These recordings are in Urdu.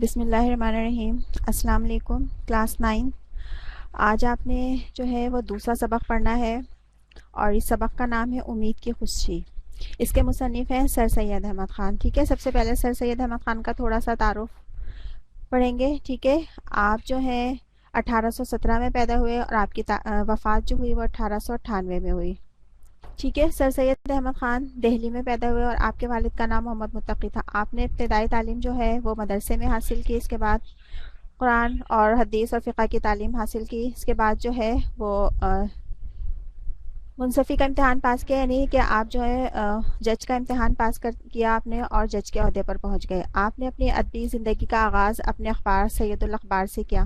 بسم اللہ الرحمن الرحیم۔ السلام علیکم کلاس 9۔ آج آپ نے جو ہے وہ دوسرا سبق پڑھنا ہے اور اس سبق کا نام ہے امید کی خوشی۔ اس کے مصنف ہیں سر سید احمد خان۔ ٹھیک ہے، سب سے پہلے سر سید احمد خان کا تھوڑا سا تعارف پڑھیں گے۔ ٹھیک ہے، آپ جو ہیں 1817 میں پیدا ہوئے اور آپ کی وفات جو ہوئی وہ 1898 میں ہوئی۔ ٹھیک ہے، سر سید احمد خان دہلی میں پیدا ہوئے اور آپ کے والد کا نام محمد متقی تھا۔ آپ نے ابتدائی تعلیم جو ہے وہ مدرسے میں حاصل کی، اس کے بعد قرآن اور حدیث اور فقہ کی تعلیم حاصل کی۔ اس کے بعد جو ہے وہ منصفی کا امتحان پاس کیا، یعنی کہ آپ جو ہے جج کا امتحان پاس کیا آپ نے اور جج کے عہدے پر پہنچ گئے۔ آپ نے اپنی ادبی زندگی کا آغاز اپنے اخبار سید الاخبار سے کیا۔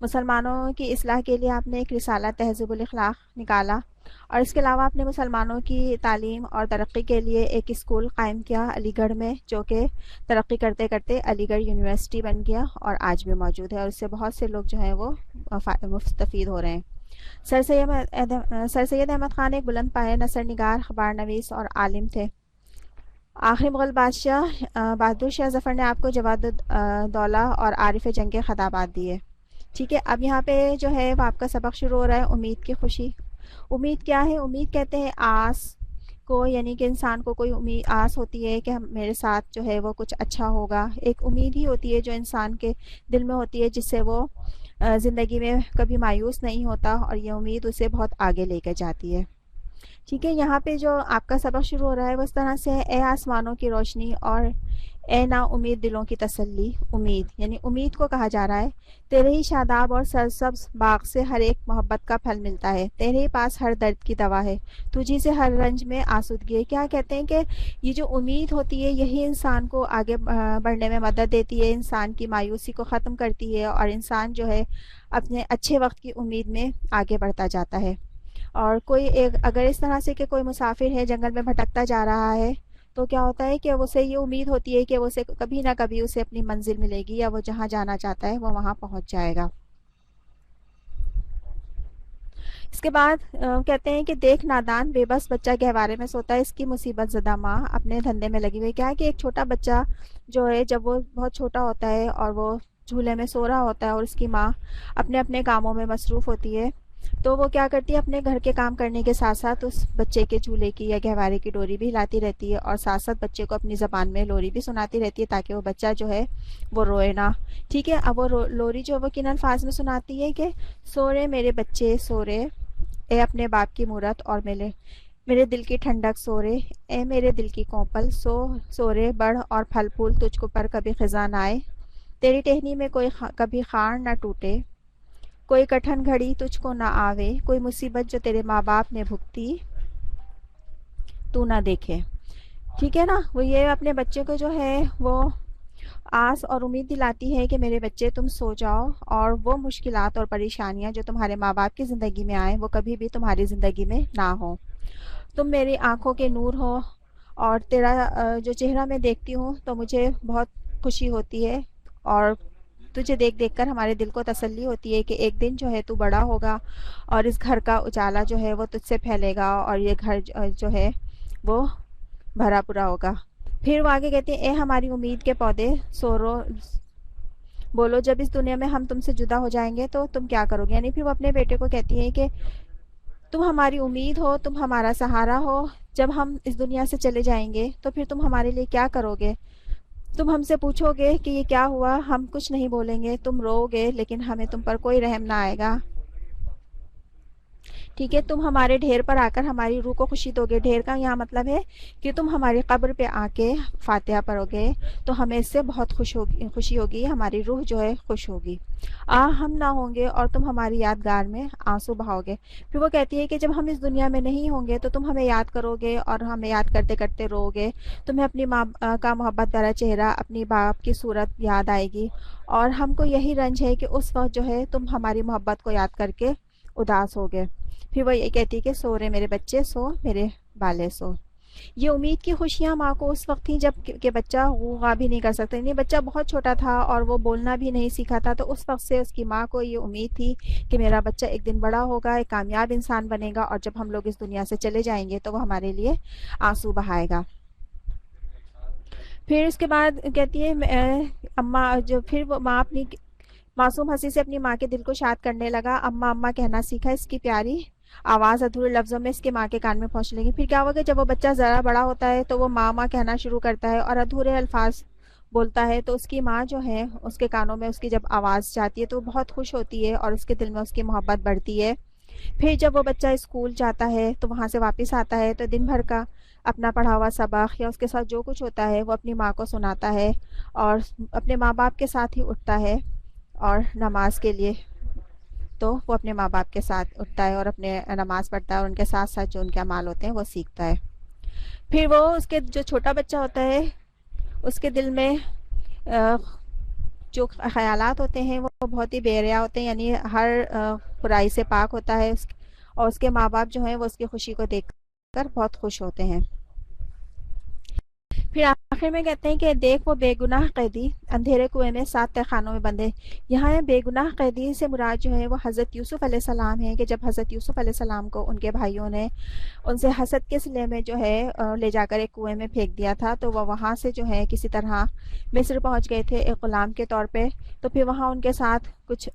مسلمانوں کی اصلاح کے لیے آپ نے ایک رسالہ تہذیب الاخلاق نکالا اور اس کے علاوہ آپ نے مسلمانوں کی تعلیم اور ترقی کے لیے ایک اسکول قائم کیا علی گڑھ میں، جو کہ ترقی کرتے کرتے علی گڑھ یونیورسٹی بن گیا اور آج بھی موجود ہے اور اس سے بہت سے لوگ جو ہیں وہ مستفید ہو رہے ہیں۔ سر سید احمد خان ایک بلند پائے نثر نگار، خبر نویس اور عالم تھے۔ آخری مغل بادشاہ بہادر شاہ ظفر نے آپ کو جواد الدولہ اور عارف جنگ کے خطابات دیے۔ ٹھیک ہے، اب یہاں پہ جو ہے وہ آپ کا سبق شروع ہو رہا ہے امید کی خوشی۔ امید کیا ہے؟ امید کہتے ہیں آس کو، یعنی کہ انسان کو کوئی امید آس ہوتی ہے کہ میرے ساتھ جو ہے وہ کچھ اچھا ہوگا۔ ایک امید ہی ہوتی ہے جو انسان کے دل میں ہوتی ہے، جس سے وہ زندگی میں کبھی مایوس نہیں ہوتا اور یہ امید اسے بہت آگے لے کے جاتی ہے۔ ٹھیک ہے، یہاں پہ جو آپ کا سبق شروع ہو رہا ہے وہ اس طرح سے ہے: اے آسمانوں کی روشنی اور اے نا امید دلوں کی تسلی۔ امید یعنی امید کو کہا جا رہا ہے تیرے ہی شاداب اور سرسبز باغ سے ہر ایک محبت کا پھل ملتا ہے، تیرے ہی پاس ہر درد کی دوا ہے، تجھی سے ہر رنج میں آسودگی ہے۔ کیا کہتے ہیں کہ یہ جو امید ہوتی ہے یہی انسان کو آگے بڑھنے میں مدد دیتی ہے، انسان کی مایوسی کو ختم کرتی ہے اور انسان جو ہے اپنے اچھے وقت کی امید میں آگے بڑھتا جاتا ہے۔ اور اگر اس طرح سے کہ کوئی مسافر ہے جنگل میں بھٹکتا جا رہا ہے تو کیا ہوتا ہے کہ اسے یہ امید ہوتی ہے کہ اسے کبھی نہ کبھی اسے اپنی منزل ملے گی یا وہ جہاں جانا چاہتا ہے وہ وہاں پہنچ جائے گا۔ اس کے بعد کہتے ہیں کہ دیکھ نادان بے بس بچہ گہوارے میں سوتا ہے، اس کی مصیبت زدہ ماں اپنے دھندے میں لگی ہوئی۔ کیا ہے کہ ایک چھوٹا بچہ جو ہے جب وہ بہت چھوٹا ہوتا ہے اور وہ جھولے میں سو رہا ہوتا ہے اور اس کی ماں اپنے اپنے کاموں میں مصروف ہوتی ہے تو وہ کیا کرتی ہے، اپنے گھر کے کام کرنے کے ساتھ ساتھ اس بچے کے جھولے کی یا گہوارے کی ڈوری بھی ہلاتی رہتی ہے اور ساتھ ساتھ بچے کو اپنی زبان میں لوری بھی سناتی رہتی ہے تاکہ وہ بچہ جو ہے وہ روئے نہ۔ ٹھیک ہے، اب وہ لوری جو وہ کن الفاظ میں سناتی ہے کہ سو رے میرے بچے سو رے، اے اپنے باپ کی مورت اور میرے دل کی ٹھنڈک سو رے، اے میرے دل کی کوپل سو رے، بڑھ اور پھل پھول تجھ کو پر کبھی خزاں نہ آئے، تیری ٹہنی میں کوئی کبھی خار نہ ٹوٹے، کوئی کٹھن گھڑی تجھ کو نہ آوے، کوئی مصیبت جو تیرے ماں باپ نے بھگتی تو نہ دیکھے۔ ٹھیک ہے نا، وہ یہ اپنے بچے کو جو ہے وہ آس اور امید دلاتی ہے کہ میرے بچے تم سو جاؤ اور وہ مشکلات اور پریشانیاں جو تمہارے ماں باپ کی زندگی میں آئیں وہ کبھی بھی تمہاری زندگی میں نہ ہو۔ تم میری آنکھوں کے نور ہو اور تیرا جو چہرہ میں دیکھتی ہوں تو مجھے بہت خوشی ہوتی ہے اور تجھے دیکھ دیکھ کر ہمارے دل کو تسلی ہوتی ہے کہ ایک دن جو ہے تو بڑا ہوگا اور اس گھر کا اجالا جو ہے وہ تجھ سے پھیلے گا اور یہ گھر جو ہے وہ بھرا پورا ہوگا۔ پھر وہ آگے کہتے ہیں اے ہماری امید کے پودے بولو جب اس دنیا میں ہم تم سے جدا ہو جائیں گے تو تم کیا کرو گے۔ یعنی پھر وہ اپنے بیٹے کو کہتی ہے کہ تم ہماری امید ہو، تم ہمارا سہارا ہو، جب ہم اس دنیا سے چلے جائیں گے تو پھر تم ہمارے لیے کیا کرو گے۔ تم ہم سے پوچھو گے کہ یہ کیا ہوا، ہم کچھ نہیں بولیں گے، تم رو گے لیکن ہمیں تم پر کوئی رحم نہ آئے گا۔ ٹھیک ہے، تم ہمارے ڈھیر پر آ کر ہماری روح کو خوشی دو گے۔ ڈھیر کا یہاں مطلب ہے کہ تم ہماری قبر پہ آ کے فاتحہ پڑھو گے تو ہمیں اس سے بہت خوشی ہوگی، ہماری روح جو ہے خوش ہوگی۔ ہم نہ ہوں گے اور تم ہماری یادگار میں آنسو بہاؤ گے۔ پھر وہ کہتی ہے کہ جب ہم اس دنیا میں نہیں ہوں گے تو تم ہمیں یاد کرو گے اور ہمیں یاد کرتے کرتے رو گے، تمہیں اپنی ماں کا محبت بھرا چہرہ، اپنی باپ کی صورت یاد آئے گی اور ہم کو یہی رنج ہے کہ اس وقت جو ہے تم ہماری محبت کو یاد کر کے اداس ہوگے۔ پھر وہ یہ کہتی ہے کہ سو رے میرے بچے سو، میرے بالے سو۔ یہ امید کی خوشیاں ماں کو اس وقت تھیں جب کہ بچہ غوغا بھی نہیں کر سکتا، یعنی بچہ بہت چھوٹا تھا اور وہ بولنا بھی نہیں سیکھا تھا، تو اس وقت سے اس کی ماں کو یہ امید تھی کہ میرا بچہ ایک دن بڑا ہوگا، ایک کامیاب انسان بنے گا اور جب ہم لوگ اس دنیا سے چلے جائیں گے تو وہ ہمارے لیے آنسو بہائے گا۔ پھر اس کے بعد کہتی ہے اماں جو پھر وہ ماں اپنی معصوم ہنسی سے اپنی ماں کے دل کو شاد کرنے لگا، اماں اماں کہنا سیکھا، اس کی پیاری آواز ادھورے لفظوں میں اس کی ماں کے کان میں پہنچنے لگی۔ پھر کیا ہوا کہ جب وہ بچہ ذرا بڑا ہوتا ہے تو وہ ماں ماں کہنا شروع کرتا ہے اور ادھورے الفاظ بولتا ہے، تو اس کی ماں جو ہے اس کے کانوں میں اس کی جب آواز جاتی ہے تو وہ بہت خوش ہوتی ہے اور اس کے دل میں اس کی محبت بڑھتی ہے۔ پھر جب وہ بچہ اسکول جاتا ہے تو وہاں سے واپس آتا ہے تو دن بھر کا اپنا پڑھا ہوا سبق یا اس کے ساتھ جو کچھ ہوتا ہے وہ اپنی ماں کو سناتا ہے اور اپنے ماں باپ کے ساتھ ہی اٹھتا ہے اور نماز کے لیے، تو وہ اپنے ماں باپ کے ساتھ اٹھتا ہے اور اپنے نماز پڑھتا ہے اور ان کے ساتھ ساتھ جو ان کے اعمال ہوتے ہیں وہ سیکھتا ہے۔ پھر وہ اس کے جو چھوٹا بچہ ہوتا ہے اس کے دل میں جو خیالات ہوتے ہیں وہ بہت ہی بے ریا ہوتے ہیں، یعنی ہر برائی سے پاک ہوتا ہے، اور اس کے ماں باپ جو ہیں وہ اس کی خوشی کو دیکھ کر بہت خوش ہوتے ہیں۔ پھر آخر میں کہتے ہیں کہ دیکھ وہ بے گناہ قیدی اندھیرے کنویں میں 7 تہہ خانوں میں بندے۔ یہاں بے گناہ قیدی سے مراد جو ہے وہ حضرت یوسف علیہ السلام ہے، کہ جب حضرت یوسف علیہ السلام کو ان کے بھائیوں نے ان سے حسد کے صلے میں جو ہے لے جا کر ایک کنویں میں پھینک دیا تھا، تو وہ وہاں سے جو ہے کسی طرح مصر پہنچ گئے تھے ایک غلام کے طور پہ، تو پھر وہاں ان کے ساتھ کچھ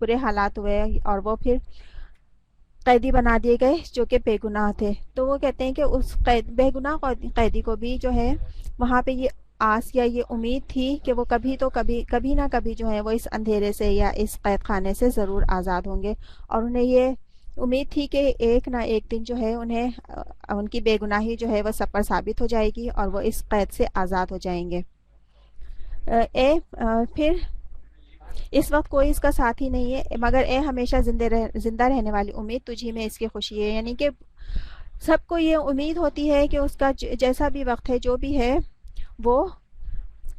برے حالات ہوئے اور وہ پھر قیدی بنا دیے گئے جو کہ بے گناہ تھے۔ تو وہ کہتے ہیں کہ اس بے گناہ قیدی کو بھی جو ہے وہاں پہ یہ آس یا یہ امید تھی کہ وہ کبھی نہ کبھی جو ہے وہ اس اندھیرے سے یا اس قید خانے سے ضرور آزاد ہوں گے، اور انہیں یہ امید تھی کہ ایک نہ ایک دن جو ہے انہیں ان کی بے گناہی جو ہے وہ سب پر ثابت ہو جائے گی اور وہ اس قید سے آزاد ہو جائیں گے۔ پھر اس وقت کوئی اس کا ساتھی نہیں ہے مگر اے ہمیشہ زندہ رہنے والی امید، تجھی میں اس کی خوشی ہے، یعنی کہ سب کو یہ امید ہوتی ہے کہ اس کا جیسا بھی وقت ہے جو بھی ہے وہ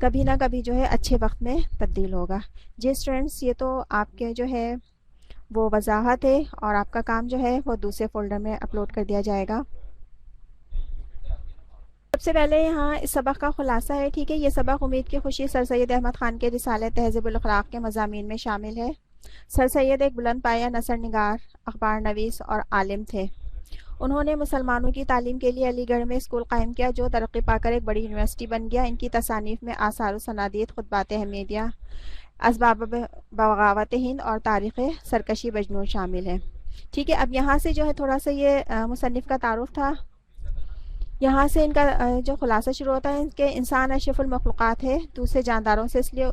کبھی نہ کبھی جو ہے اچھے وقت میں تبدیل ہوگا۔ جی اسٹوڈنٹس، یہ تو آپ کے جو ہے وہ وضاحت ہے اور آپ کا کام جو ہے وہ دوسرے فولڈر میں اپلوڈ کر دیا جائے گا۔ سب سے پہلے یہاں اس سبق کا خلاصہ ہے، ٹھیک ہے۔ یہ سبق امید کی خوشی سر سید احمد خان کے رسالے تہذیب الاخلاق کے مضامین میں شامل ہے۔ سر سید ایک بلند پایہ نثر نگار، اخبار نویس اور عالم تھے۔ انہوں نے مسلمانوں کی تعلیم کے لیے علی گڑھ میں اسکول قائم کیا جو ترقی پا کر ایک بڑی یونیورسٹی بن گیا۔ ان کی تصانیف میں آثار و سنادید، خطبات حمیدیہ، اسباب بغاوت ہند اور تاریخ سرکشی بجنور شامل ہیں، ٹھیک ہے۔ اب یہاں سے جو ہے تھوڑا سا یہ مصنف کا تعارف تھا، یہاں سے ان کا جو خلاصہ شروع ہوتا ہے کہ انسان اشرف المخلوقات ہے، دوسرے جانداروں سے اس لیے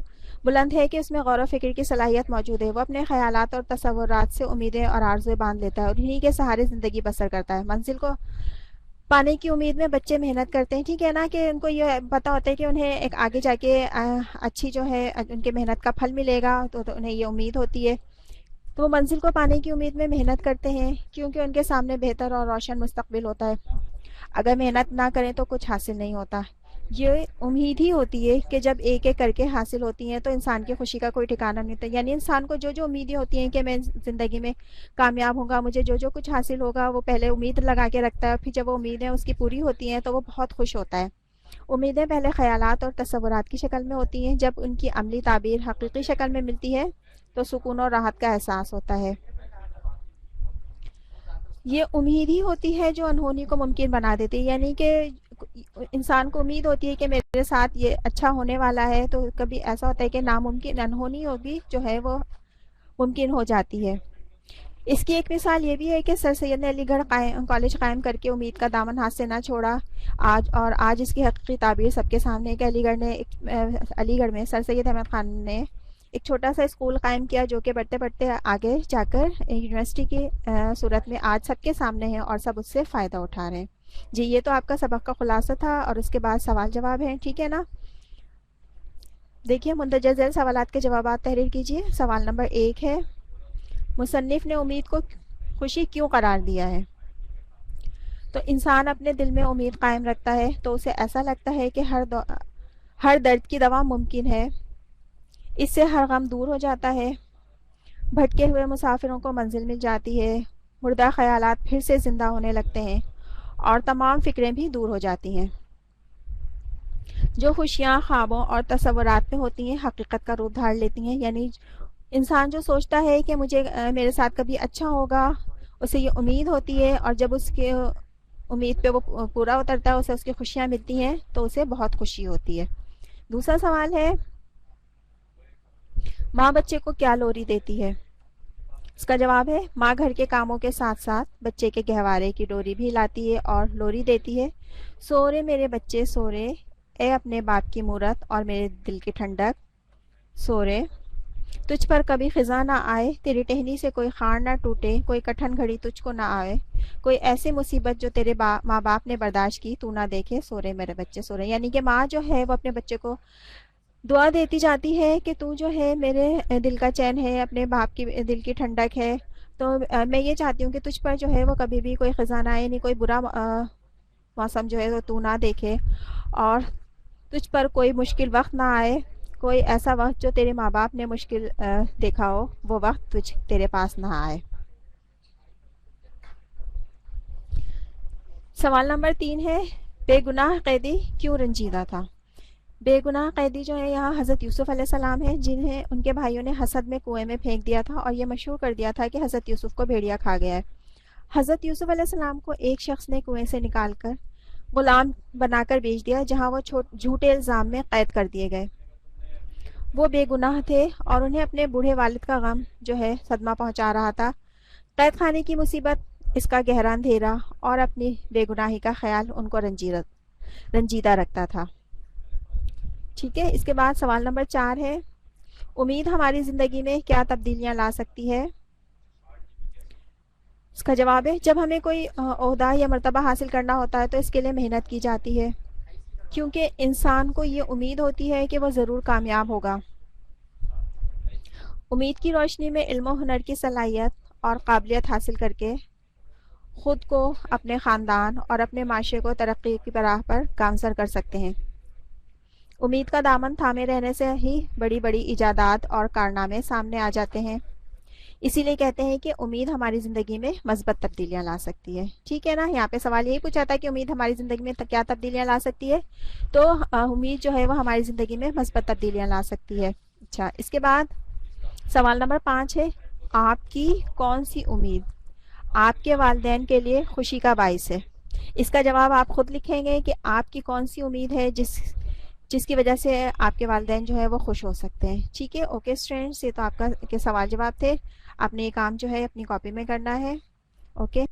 بلند ہے کہ اس میں غور و فکر کی صلاحیت موجود ہے۔ وہ اپنے خیالات اور تصورات سے امیدیں اور آرزویں باندھ لیتا ہے اور انہی کے سہارے زندگی بسر کرتا ہے۔ منزل کو پانے کی امید میں بچے محنت کرتے ہیں، ٹھیک ہے نا، کہ ان کو یہ پتہ ہوتا ہے کہ انہیں ایک آگے جا کے اچھی جو ہے ان کے محنت کا پھل ملے گا، تو انہیں یہ امید ہوتی ہے، تو وہ منزل کو پانے کی امید میں محنت کرتے ہیں کیونکہ ان کے سامنے بہتر اور روشن مستقبل ہوتا ہے۔ اگر محنت نہ کریں تو کچھ حاصل نہیں ہوتا۔ یہ امید ہی ہوتی ہے کہ جب ایک ایک کر کے حاصل ہوتی ہیں تو انسان کی خوشی کا کوئی ٹھکانہ نہیں ہوتا، یعنی انسان کو جو جو امیدیں ہوتی ہیں کہ میں زندگی میں کامیاب ہوں گا، مجھے جو جو کچھ حاصل ہوگا، وہ پہلے امید لگا کے رکھتا ہے، پھر جب وہ امیدیں اس کی پوری ہوتی ہیں تو وہ بہت خوش ہوتا ہے۔ امیدیں پہلے خیالات اور تصورات کی شکل میں ہوتی ہیں، جب ان کی عملی تعبیر حقیقی شکل میں ملتی ہے تو سکون اور راحت کا احساس ہوتا ہے۔ یہ امید ہی ہوتی ہے جو انہونی کو ممکن بنا دیتی ہے، یعنی کہ انسان کو امید ہوتی ہے کہ میرے ساتھ یہ اچھا ہونے والا ہے، تو کبھی ایسا ہوتا ہے کہ ناممکن انہونی ہوگی جو ہے وہ ممکن ہو جاتی ہے۔ اس کی ایک مثال یہ بھی ہے کہ سر سید نے علی گڑھ کالج قائم کر کے امید کا دامن ہاتھ سے نہ چھوڑا، آج اس کی حقیقی تعبیر سب کے سامنے ہے کہ علی گڑھ میں سر سید احمد خان نے ایک چھوٹا سا اسکول قائم کیا جو کہ بڑھتے بڑھتے آگے جا کر یونیورسٹی کی صورت میں آج سب کے سامنے ہے اور سب اس سے فائدہ اٹھا رہے ہیں۔ جی یہ تو آپ کا سبق کا خلاصہ تھا اور اس کے بعد سوال جواب ہیں، ٹھیک ہے نا۔ دیکھیے مندرجہ ذیل سوالات کے جوابات تحریر کیجیے۔ سوال نمبر 1 ہے، مصنف نے امید کو خوشی کیوں قرار دیا ہے؟ تو انسان اپنے دل میں امید قائم رکھتا ہے تو اسے ایسا لگتا ہے کہ ہر درد کی دوا ممکن ہے، اس سے ہر غم دور ہو جاتا ہے، بھٹکے ہوئے مسافروں کو منزل مل جاتی ہے، مردہ خیالات پھر سے زندہ ہونے لگتے ہیں اور تمام فکریں بھی دور ہو جاتی ہیں۔ جو خوشیاں خوابوں اور تصورات میں ہوتی ہیں حقیقت کا روپ دھار لیتی ہیں، یعنی انسان جو سوچتا ہے کہ میرے ساتھ کبھی اچھا ہوگا، اسے یہ امید ہوتی ہے، اور جب امید پہ وہ پورا اترتا ہے، اسے اس کی خوشیاں ملتی ہیں تو اسے بہت خوشی ہوتی ہے۔ دوسرا سوال ہے ماں بچے کو کیا لوری دیتی ہے؟ اس کا جواب ہے ماں گھر کے کاموں کے ساتھ ساتھ بچے کے گہوارے کی ڈوری بھی لاتی ہے اور لوری دیتی ہے۔ سو رے میرے بچے سو رے، اے اپنے باپ کی مورت اور میرے دل کی ٹھنڈک، سو رے تجھ پر کبھی خزاں نہ آئے، تیری ٹہنی سے کوئی خار نہ ٹوٹے، کوئی کٹھن گھڑی تجھ کو نہ آئے، کوئی ایسی مصیبت جو تیرے ماں باپ نے برداشت کی تو نہ دیکھے، سو رے میرے بچے سو رے۔ یعنی کہ ماں جو ہے وہ اپنے بچے کو دعا دیتی جاتی ہے کہ تو جو ہے میرے دل کا چین ہے، اپنے باپ کی دل کی ٹھنڈک ہے، تو میں یہ چاہتی ہوں کہ تجھ پر جو ہے وہ کبھی بھی کوئی خزاں نہ آئے، یعنی کوئی برا موسم جو ہے وہ تو نہ دیکھے، اور تجھ پر کوئی مشکل وقت نہ آئے، کوئی ایسا وقت جو تیرے ماں باپ نے مشکل دیکھا ہو وہ وقت تیرے پاس نہ آئے۔ سوال نمبر 3 ہے بے گناہ قیدی کیوں رنجیدہ تھا؟ بے گناہ قیدی جو ہے یہاں حضرت یوسف علیہ السلام ہیں، جنہیں ان کے بھائیوں نے حسد میں کنویں میں پھینک دیا تھا اور یہ مشہور کر دیا تھا کہ حضرت یوسف کو بھیڑیا کھا گیا ہے۔ حضرت یوسف علیہ السلام کو ایک شخص نے کنویں سے نکال کر غلام بنا کر بیچ دیا، جہاں وہ جھوٹے الزام میں قید کر دیے گئے۔ وہ بے گناہ تھے اور انہیں اپنے بوڑھے والد کا غم جو ہے صدمہ پہنچا رہا تھا۔ قید خانے کی مصیبت، اس کا گہرا اندھیرا اور اپنی بے گناہی کا خیال ان کو رنجیدہ رکھتا تھا۔ ٹھیک ہے، اس کے بعد سوال نمبر 4 ہے امید ہماری زندگی میں کیا تبدیلیاں لا سکتی ہے؟ اس کا جواب ہے جب ہمیں کوئی عہدہ یا مرتبہ حاصل کرنا ہوتا ہے تو اس کے لیے محنت کی جاتی ہے، کیونکہ انسان کو یہ امید ہوتی ہے کہ وہ ضرور کامیاب ہوگا۔ امید کی روشنی میں علم و ہنر کی صلاحیت اور قابلیت حاصل کر کے خود کو، اپنے خاندان اور اپنے معاشرے کو ترقی کی راہ پر گامزن کر سکتے ہیں۔ امید کا دامن تھامے رہنے سے ہی بڑی بڑی ایجادات اور کارنامے سامنے آ جاتے ہیں۔ اسی لیے کہتے ہیں کہ امید ہماری زندگی میں مثبت تبدیلیاں لا سکتی ہے۔ ٹھیک ہے نا، یہاں پہ سوال یہی پوچھا تھا کہ امید ہماری زندگی میں کیا تبدیلیاں لا سکتی ہے، تو امید جو ہے وہ ہماری زندگی میں مثبت تبدیلیاں لا سکتی ہے۔ اچھا، اس کے بعد سوال نمبر 5 ہے آپ کی کون سی امید آپ کے والدین کے لیے خوشی کا باعث ہے؟ اس کا جواب آپ خود لکھیں گے کہ آپ کی کون سی امید ہے جس کی وجہ سے آپ کے والدین جو ہے وہ خوش ہو سکتے ہیں۔ ٹھیک ہے، اوکے اسٹوڈینٹس، یہ تو آپ کا کے سوال جواب تھے۔ آپ نے یہ کام جو ہے اپنی کاپی میں کرنا ہے۔ اوکے۔